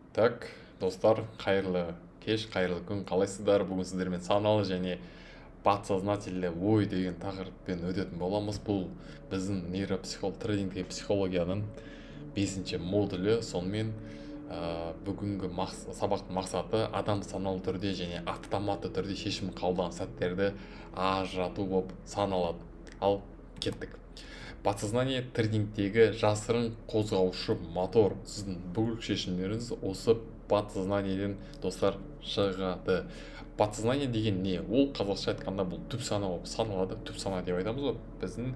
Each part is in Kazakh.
Так, достар, қайырлы кеш, қайырлы күн, қалайсыздар? Бүгін сіздермен саналы және подсознательный ой деген тақырыппен өтетін боламыз. Бұл біздің тренингтегі психологияның 5-ші модулі. Сонымен бүгінгі сабақтың мақсаты адам саналы түрде және автоматты түрде шешім қабылдаған сәттерді ажырату болып саналады. Ал кеттік. Подсознание тренингтегі жасырын қозғаушы мотор. Сіздің бүкіл шешімдеріңіз осы подсознаниеден, достар, шығады. Подсознание деген не? Ол қазақша айтқанда бұл түп сана болып саналады. Түп сана деп айтамыз ғой. Біздің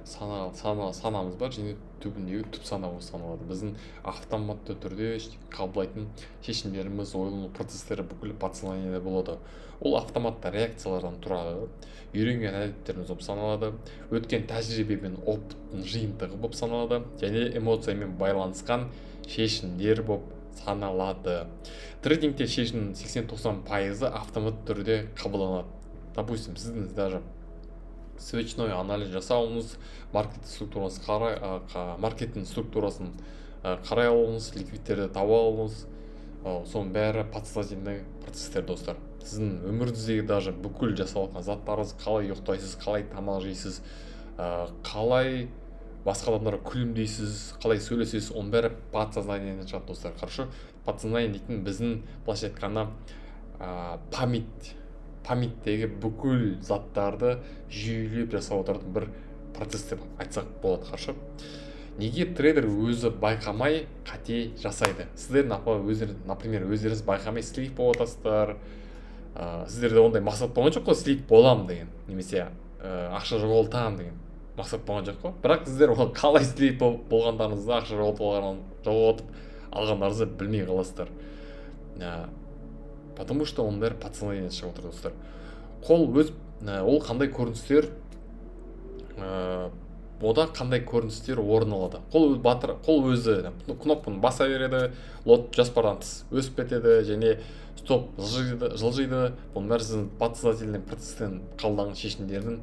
санамыз бар және түбіндегі түп сана болып саналады. Біздің автоматты түрде қабылдайтын шешімдеріміз, ойлану процестері бүкіл подсознаниеде болады. Ол автоматты реакциялардан тұрады. Үйренген әдеттеріміз болып саналады. Өткен тәжірибе мен опыттың жиынтығы болып саналады. Және эмоциямен байланысқан шешімдер болып саналады. Тренингте шешімнің 80-90% автоматты түрде қабылданады. Допустим, сіздің даже свечной анализ жасауыңыз, маркеттің структурасын қарай алуыңыз, ликвидтерді таба алуыңыз, соның бәрі подсознательный процесстер, достар. Сіздің өміріңіздегі даже бүкіл жасалған заттарыңыз, қалай ұйықтайсыз, қалай тамақ жейсіз, қалай басқа адамдарға күлімдейсіз, қалай сөйлесесіз, оның бәрі подсознаниеден шығады, достар. Хорошо, подсознание дейтін біздің былайша айтқанда памяттегі бүкіл заттарды жүйелеп жасап отыратын бір процесс деп айтсақ болады. Хорошо, неге трейдер өзі байқамай қате жасайды? Сіздер, например, өздеріңіз байқамай слив болып отырсыздар. Сіздерде ондай мақсат болған жоқ қой, слив болам деген, немесе ақша жоғалтамын деген мақсат болған жоқ қой. Бірақ сіздер ол қалай слив болғандарыңызды, ақша жоғалтып алғандарыңызды білмей қаласыздар. Потому что оның бәрі подсознание шығып отыр, достар. Ол қандай көріністер, ода қандай көріністер орын алады. Қол өзі кнопканы баса береді, лот жоспардан тыс өсіп кетеді және стоп жылжиды. Бұның бәрі сіздің подсознательный процесстен қабылданған шешімдердің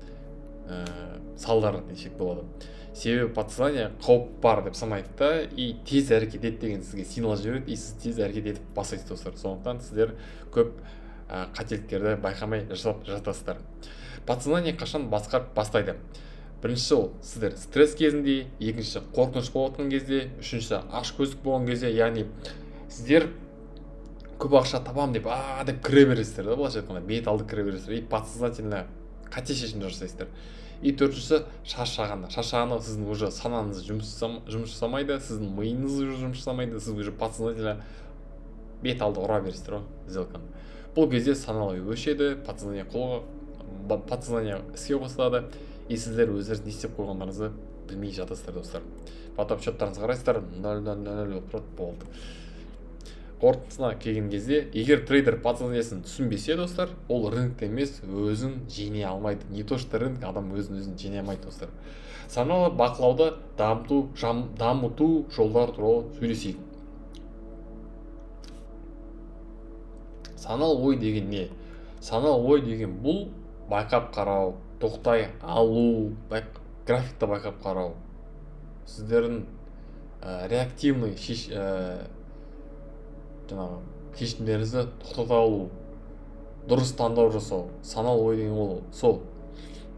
салдары десек болады. Себебі подсознание қауіп бар деп санайды да, и тез әрекет ет деген сізге сигнал жібереді, и сіз тез әрекет етіп бастайсыз, достар. Сондықтан сіздер көп қателіктерді байқамай жасап жатасыздар. Подсознание қашан бастайды? Біріншісі ол сіздер стресс кезінде, екіншісі қорқыныш болып жатқан кезде, үшіншісі ашкөздік болған кезде, яғни сіздер көп ақша табам деп кіре бересіздер да, былайша айтқанда бет алды кіре бересіздер, и подсознательно қате шешім жасайсыздар. И төртіншісі шаршағанда сіздің уже санаңыз жұмыс жасамайды, сіздің миыңыз уже жұмыс жасамайды, сіз уже подсознательно бет алды ұра бересіздер сделканы. Бұл кезде саналы өшеді, подсознание іске қосылады, и сіздер өздеріңіз не істеп қойғандарыңызды білмей жатасыздар, достар. Потом счеттарыңызға қарайсыздар, 0,0 болды. Қорытындысына келген кезде, егер трейдер подсознаниесін түсінбесе, достар, ол рынокта емес, өзін жеңе алмайды. Не то что рынок, адам өзін жеңе алмайды, достар. Саналы бақылауды дамыту жолдары туралы сөйлесейік. Саналы ой деген не? Саналы ой деген бұл байқап қарау, тоқтай алу, графикті байқап қарау. Сіздердің реактивный шешімдеріңізді тоқтата алу, дұрыс таңдау жасау. Саналы ой деген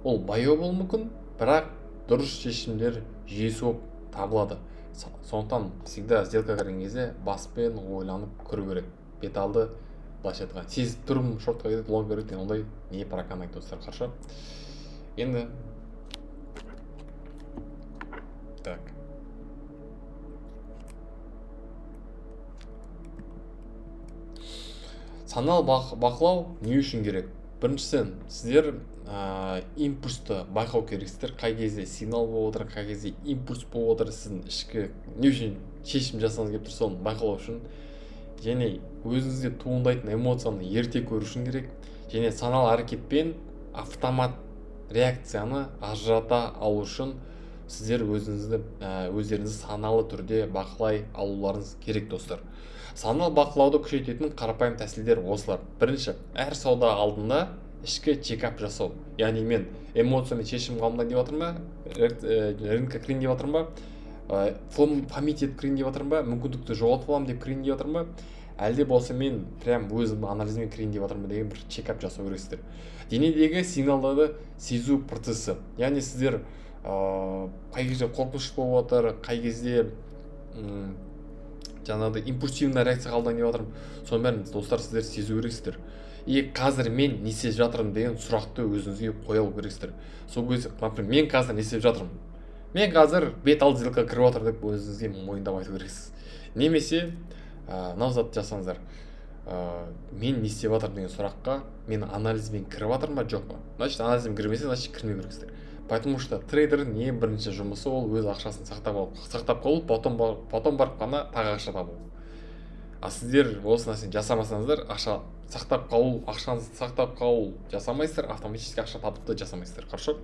ол баяу болуы мүмкін, бірақ дұрыс шешімдер жүйесі болып табылады. Сондықтан всегда сделка кірген кезде баспен ойланып көру керек. Бет алды былайша айтқан сезіп тұрмын, шортқа кетеді, лонг береді деген ондай не проканайды, достар. Хорошо, енді так, саналы бақылау не үшін керек? Біріншіден, сіздер импульсті байқау керексіздер. Қай кезде сигнал болып отыр, қай кезде импульс болып отыр, сіздің ішкі не үшін шешім жасаңыз келіп тұр, соны байқалау үшін. Және өзіңізде туындайтын эмоцияны ерте көру үшін керек. Және саналы әрекетпен автомат реакцияны ажырата алу үшін сіздер өздеріңізді саналы түрде бақылай алуларыңыз керек, достар. Саналы бақылауды күшейтетін қарапайым тәсілдер осылар. Бірінші, әр сауда алдында ішкі чекап жасау. Яғни мен эмоциямен шешім қабылдайын деп жатырмын ба, рынокқа кірейін деп жатырмын ба, память етіп кірейін деп жатырмын ба, мүмкіндікті жоғалтып аламын деп кірейін деп жатырмын ба, әлде болса мен прям өзім анализмен кірейін деп жатырмын ба деген бір чекап жасау керексіздер. Денедегі сигналдарды сезу процесі, яғни сіздер қай кезде қорқыныш болып жатыр, қай кезде жаңағыдай импульсивный реакция қабылдайын деп жатырмын, соның бәрін достар сіздер сезу керексіздер. И қазір мен не істеп жатырмын деген сұрақты өзіңізге қоя алу керексіздер. Сол кезде, например, мен қазір не істеп жатырмын, мен қазір бет алды сделка кіріп жатыр деп өзіңізге мойындап айту керексіз. Немесе мынау затты жасаңыздар, мен не істеп жатырмын деген сұраққа мен анализбен кіріп жатырмын ба жоқ па, значит анализбен кірмесе, значит кірмеу керексіздер. Потому что трейдердің ең бірінші жұмысы ол өз ақшасын сақтап қалу, потом барып қана тағы ақша табу. А сіздер осы нәрсені жасамасаңыздар, ақшаны сақтап қалу жасамайсыздар, автоматически ақша табуды жасамайсыздар. Хорошо?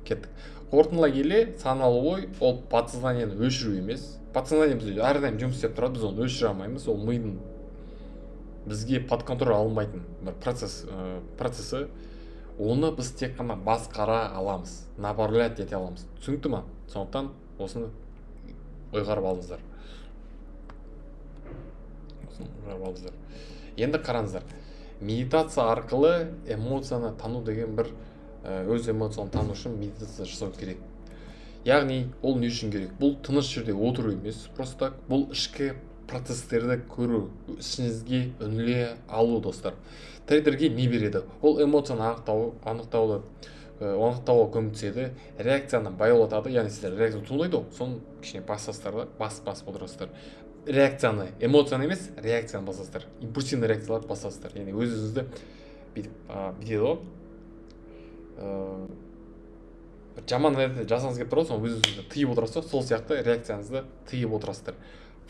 Кеттік. Қорытындылай келе, саналы ой ол подсознаниені өшіру емес. Подсознание біз әрдайым жұмыс істеп тұрады, біз оны өшіре алмаймыз. Ол мидың бізге под контроль алынбайтын бір процесі. Оны біз тек қана басқара аламыз, направлять ете аламыз. Түсінікті ма? Сондықтан осыны ойғарып алыңыздар. Енді қараңыздар, медитация арқылы эмоцияны тану деген бір өз эмоцияны тану үшін медитация жасау керек. Яғни ол не үшін керек? Бұл тыныш жерде отыру емес, просто так, бұл ішкі процесстерді көру, ішіңізге үнле алу, достар. Трейдерге не береді? Ол эмоцияны анықтауға көмектеседі, реакцияны баяулатады, яғни сіздер реакция туындайды, соны кішкене басасыздар, басып отырасыздар. Реакцияны, эмоцияны емес, реакцияны басасыздар. Импульсивный реакцияларды басасыздар. Яғни өзіңізді бүйтеді ғой. Жаман нәрсе жасаңыз келіп тұрады, соны өзіңізді тыйып отырасыздар, сол сияқты реакцияңызды тыйып отырасыздар.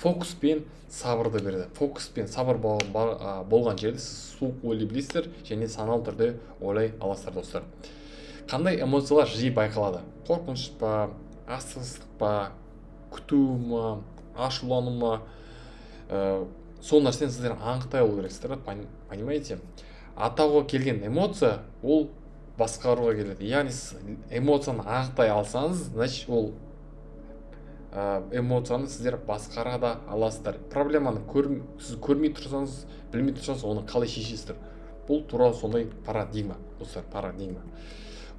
Фокус пен сабырды береді. Фокус пен сабыр болған жерде сіз суық ойлай білесіздер және саналы түрде ойлай аласыздар, достар. Қандай эмоциялар жиі байқалады? Қорқыныш па, асығыстық па, күту ма, ашулану ма? Сол нәрсені сіздер анықтай алу керексіздер, понимаете? Атауға келген эмоция ол басқаруға келеді. Яғни сіз эмоцияны анықтай алсаңыз, значит ол эмоцияны сіздер басқара да аласыздар. Проблеманы сіз көрмей тұрсаңыз, білмей тұрсаңыз, оны қалай шешесіздер? Бұл туралы сондай парадигма, достар, парадигма.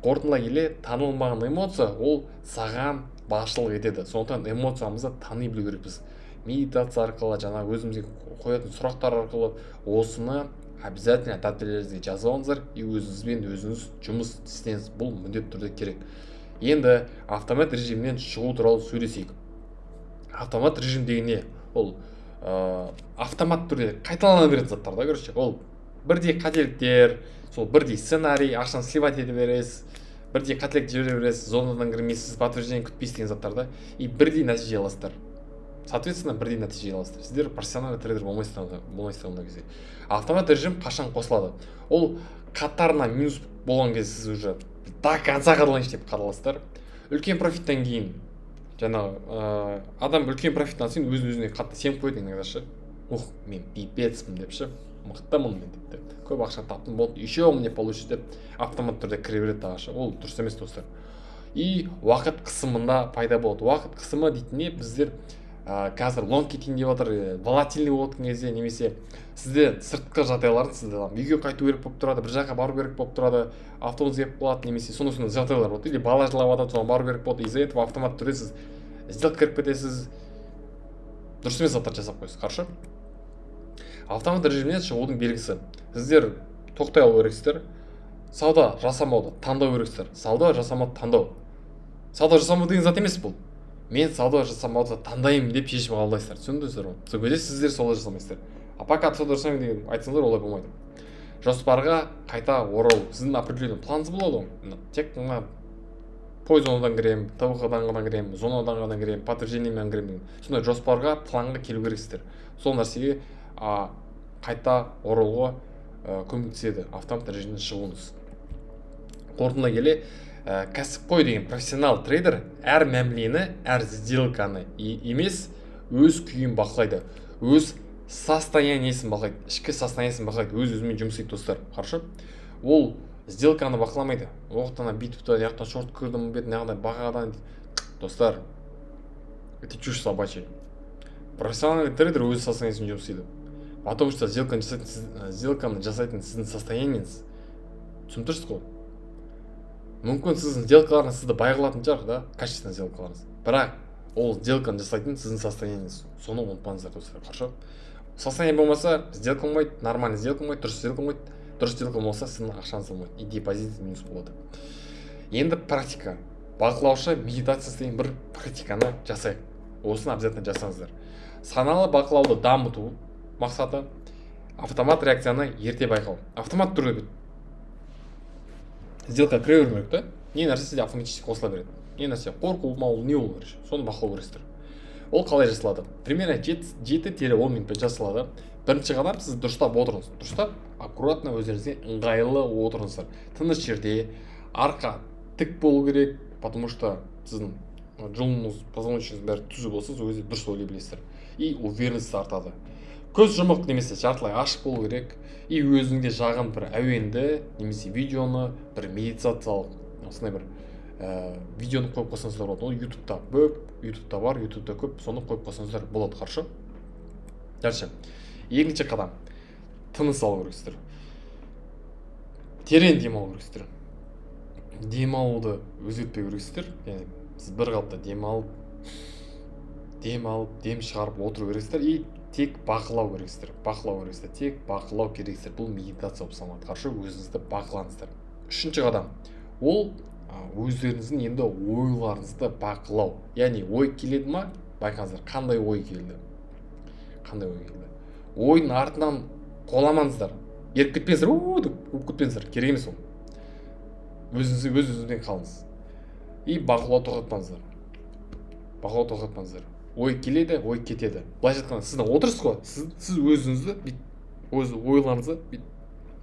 Қорытындылай келе, танылмаған эмоция ол саған басшылық етеді. Сондықтан эмоциямызды тани білу керекпіз. Медитация арқылы, жаңа өзімізге қоятын сұрақтар арқылы осыны обязательно тәттілеріңізге жазып алыңыздар и өзіңізбен өзіңіз жұмыс істеңіз. Бұл міндетті түрде керек. Енді автомат режимнен шығу туралы сөйлесейік. Автомат режим деген не? Ол автомат түрде қайталана беретін заттар да, короче. Ол бірдей қателіктер, сол бірдей сценарий, ақшаны сливать ете бересіз, бірдей қателік жібере бересіз, зонадан кірмейсіз, подтверждение күтпейсіз деген заттар да, и бірдей нәтиже аласыздар. Соответственно, бірдей нәтиже аласыздар. Сіздер профессиональный трейдер болмайсыздар ондай кезде. Автомат режим қашан қосылады? Ол қатарына минус болған кезде сіз уже до конца қадалайыншы деп қадаласыздар. Үлкен профиттен кейін адам үлкен профиттен кейін өзіне қатты сеніп қояды иногда ше. Мен пипецпін деп ше, мықтымын мен деп. Көп ақша таптым, болды, еще мне получится деп автомат түрде кіре береді дағы. Ол дұрыс емес, достар. И уақыт қысымында пайда болады. Уақыт қысымы дейтін не? Біздер қазір лонг кетейін деп жатыр, волатильный болып жатқан кезде, немесе сізде сыртқы жағдайлар, сізде үйге қайту керек болып тұрады, бір жаққа бару керек болып тұрады, автобус келіп қалады, немесе сондай жағдайлар болады, или бала жылап жатады, соған бару керек болады. Из-за этого автомат түрде сіз сделка кіріп кетесіз, дұрыс емес заттар жасап қойсыз. Хорошо? Автомат режимнен шығудың белгісі. Сіздер тоқтай алу керексіздер. Сауда жасамауды таңдау керексіздер. Сауда жасамауды таңдау. Сауда жасамау деген зат емес бұл. Мен сауда жасамауды таңдаймын деп шешім қабылдайсыздар. Түсіндіңіздер ме? Сол кезде сіздер солай жасамайсыздар. А пока сауда жасамаймын деген айтсаңыздар, олай болмайды. Жоспарға қайта оралу. Сіздің определенный планыңыз болады ғой. Тек қана зонадан кіремін, ТВХ-дан ғана кіремін, зонадан ғана кіремін, подтверждениемен кіремін. Сондай жоспарға, планға келу керексіздер. Сол нәрсеге қайта оралуға көмектеседі автомат режимнен шығуыңыз. Қорытындылай келе, кәсіпқой деген профессионал трейдер әр мәмілені, әр сделканы емес, өз күйін бақылайды, өз состояниесін бақылайды, ішкі состояниесін бақылайды, өз-өзімен жұмыс істейді, достар. Хорошо? Ол сделканы бақыламайды. Оқтана бүйтіп тұрады, яқтан шорт кірдім бет, неғандай бағадан. Достар, Это чушь собачья. Профессиональный трейдер өз состояниесімен жұмыс істейді. Потому что сделканы жасайтын сіздің состояниеңіз. Түсініп тұрсыз ғой? Мүмкін сіздің сделкаларыңыз сізді бай қылатын шығар, да, качественный сделкаларыңыз. Бірақ ол сделканы жасайтын сіздің состояниеңіз. Соны ұмытпаңыздар, достар. Хорошо? Состояние болмаса, сделка болмайды, нормальный сделка болмайды, дұрыс сделка болмайды. Дұрыс сделка болмаса, сіздің ақшаңыз болмайды. И депозит минус болады. Енді практика. Бақылаушы медитация деген бір практиканы жасайық. Осыны обязательно жасаңыздар. Саналы бақылауды дамыту мақсаты автомат реакцияны ерте байқау. Автомат түрде бит. Сделка кіре бермек та. Не нәрсе де автоматически қосыла береді. Не нәрсе қорқу ма, ол не болу керек. Соны бақылау керексіздер. Ол қалай жасалады? Примерно 7-10 минутпен жасалады. Бірінші қадам сіз дұрыстап отырыңыз. Дұрыстап, аккуратно өздеріңізге ыңғайлы отырыңыздар. Тыныш жерде, арқа тік болу керек, потому что сіздің жұлыныңыз, позвоночниңіз бәрі түзу болса, өзі дұрыс ойлай білесіздер. И уверенность артады. Көз жұмық немесе жартылай ашық болу керек. И өзіңде жағын бір әуенді немесе видеоны, бір медитациялық, осындай бір видеоны қойып қойсаңыздар болады. Ол ютубта бар, ютубта көп, соны қойып қойсаңыздар болады, хорошо? Дальше. Екінші қадам. Тыныс алу керексіздер. Терең демалу керексіздер. Демалуды өзгертпеу керексіздер. Яғни сіз бір қалыпта демалып, дем шығарып отыру керексіздер. И тек бақылау керексіздер. Тек бақылау керексіздер. Бұл медитация болып саналады. Хорошо, өзіңізді бақылаңыздар. Үшінші қадам. Ол өздеріңіздің енді ойларыңызды бақылау. Яғни ой келеді ма? Байқаңыздар, қандай ой келді? Ойдың артынан қоламаңыздар. Еріп кетпеңіздер, деп кетпеңіздер. Керек емес ол. Өзіңізбен қалыңыз. И бақылау тоқтатпаңыздар. Ой келеді, ой кетеді. Былайша айтқанда, сіздің отырсыз ғой, сіз өзіңізді өз ойларыңызды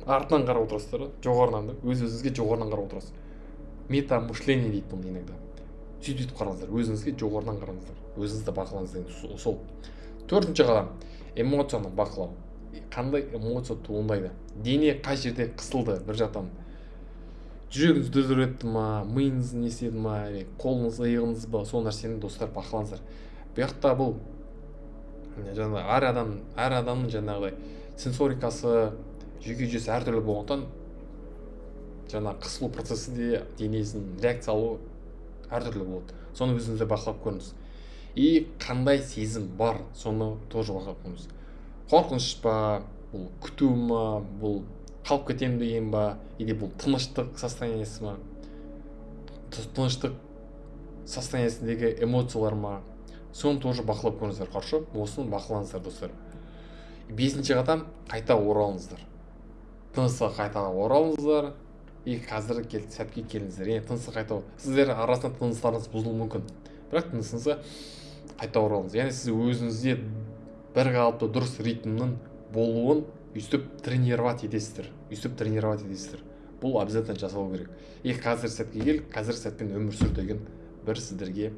артынан қарап отырасыздар, жоғарынан да, өзіңізге жоғарынан қарап отырасыз. Метамышление дейді бұны иногда. Сөйтіп қараңыздар, өзіңізге жоғарынан қараңыздар. Өзіңізді бақылаңыз деген сол. Төртінші қадам. Эмоцияны бақылау. Қандай эмоция туындайды? Дене қай жерде қысылды? Бір жақтан жүрегіңіз дүр етті ма, миыңыз не істеді ма, қолыңыз, иығыңыз ба, сол нәрсені достар бақылаңыздар. Бұл жақта бұл әр адамның жаңағыдай сенсорикасы, жүйке жүйесі әртүрлі болғандықтан қысылу процесі де денесінің реакция алуы әртүрлі болады. Соны өзіңізде бақылап көріңіз. И қандай сезім бар, соны тоже бақылап көріңіз. Қорқыныш па, бұл күту ма, бұл қалып кетем деген ба, или бұл тыныштық состояниесі ма, тыныштық состояниесіндегі эмоциялар ма, соны тоже бақылап көріңіздер, хорошо? Осыны бақылаңыздар, достар. Бесінші қадам, қайта оралыңыздар. Тынысқа қайта оралыңыздар. И қазір сәтке келіңіздер. Тынысы қайта. Сіздер арасында тыныстарыңыз бұзылуы мүмкін. Бірақ тынысыңызға қайта оралыңыз. Яғни сіз өзіңізде бір қалыпты дұрыс ритмнің болуын өйстіп тренировать етесіздер. Бұл обязательно жасалу керек. И қазір сәтке кел, қазір сәтпен өмір сүр деген бір сіздерге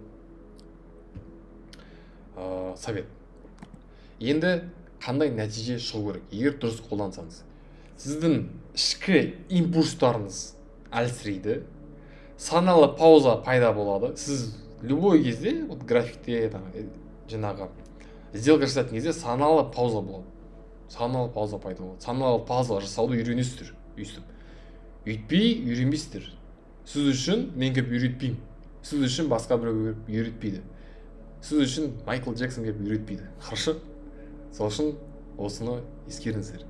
совет. Енді қандай нәтиже шығу керек? Егер дұрыс қолдансаңыз, сіздің ішкі импульстарыңыз әлсірейді, саналы пауза пайда болады. Сіз любой кезде, графикте, жаңағы сделка жасайтын кезде саналы пауза болады. Саналы пауза пайда болады. Саналы пауза жасауды үйренесіздер. Үйтпей үйренбейсіздер. Сіз үшін мен келіп үйретпеймін. Сіз үшін басқа біреу үйретпейді. Сіз үшін Майкл Джексон келіп үйретпейді. Хорошо? Сол үшін осыны ескеріңіздер.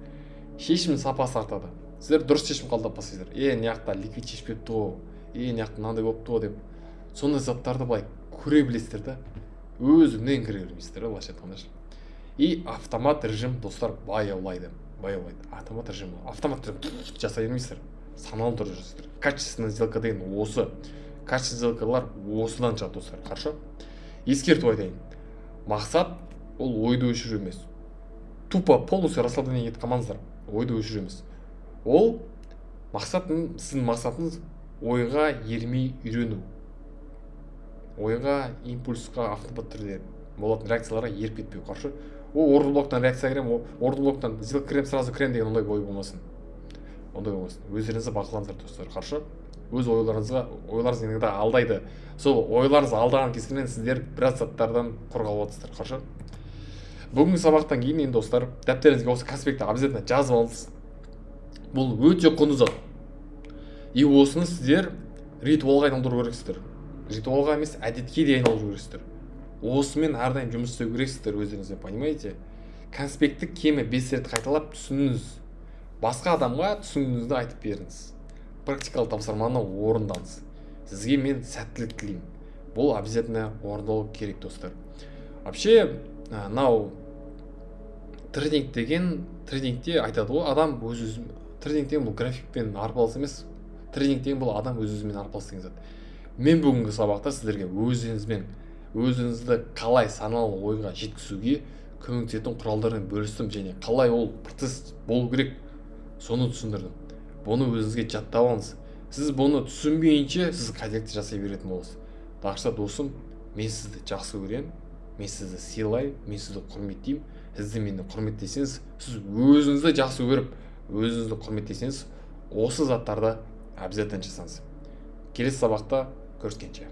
Шешім сапасы артады. Сіздер дұрыс шешім қабылдап бастайсыздар. Неяқта ликвид шешпепті ғой, неяқта мынандай болыпты ғой деп. Сондай заттарды былай көре білесіздер да. Өзіңнен көре бермейсіздер, былайша айтқанда. И автомат режим, достар, баяулайды. Автомат режим жасай бермейсіздер. Саналы түрде жасайсыздар. Качественный сделка деген осы. Качественный сделкалар осыдан шығады, достар. Хорошо? Ескерту айтайын. Мақсат ол ойды өшіру емес. Тупо полностью расслабление етіп қалмаңыздар. Ойды өшіру емес. Ол сіздің мақсатыңыз ойға ермей үйрену. Ойға, импульсқа автомат түрде болатын реакцияларға еріп кетпеу. Хорошо? Ол орды блоктан реакция керем, орды блоктан сделка керем, сразу керем деген ондай ой болмасын. Өздеріңізді бақылаңыздар, достар. Хорошо? өз ойларыңыз негізі алдайды. Сол ойларыңыз алдаған кезінен сіздер біраз заттардан қорғалып отырсыздар. Хорошо? Бүгінгі сабақтан кейін енді достар, дәптеріңізге осы конспектті обязательно жазып алыңыз. Бұл өте құнды зат. И осыны сіздер ритуалға айналдыру керексіздер. Ритуалға емес, әдетке де айналдыру керексіздер. Осымен әрдайым жұмыс істеу керексіздер өздеріңізде, понимаете? Конспектті кемі 5 рет қайталап түсініңіз. Басқа адамға түсінігіңізді айтып беріңіз. Практикалық тапсырманы орындаңыз. Сізге мен сәттілік тілеймін. Бұл обязательно орындалу керек, достар. Вообще, мынау трейдингте айтады ғой, адам өз-өзі, трейдинг деген бұл графикпен арпалыс емес, трейдинг деген бұл адам өз-өзімен арпалыс деген зат. Мен бүгінгі сабақта сіздерге өзіңізді қалай саналы ойға жеткізуге көмектесетін құралдармен бөлістім, және қалай ол процесс болу керек соны түсіндірдім. Бұны өзіңізге жаттап алыңыз. Сіз бұны түсінбейінше сіз қателікті жасай беретін боласыз. Так что досым, мен сізді жақсы көремін, мен сізді сыйлаймын, мен сізді құрметтеймін. Сіз де мені құрметтесеңіз, сіз өзіңізді жақсы көріп, өзіңізді құрметтесеңіз, осы заттарды обязательно жасаңыз. Келесі сабақта көріскенше.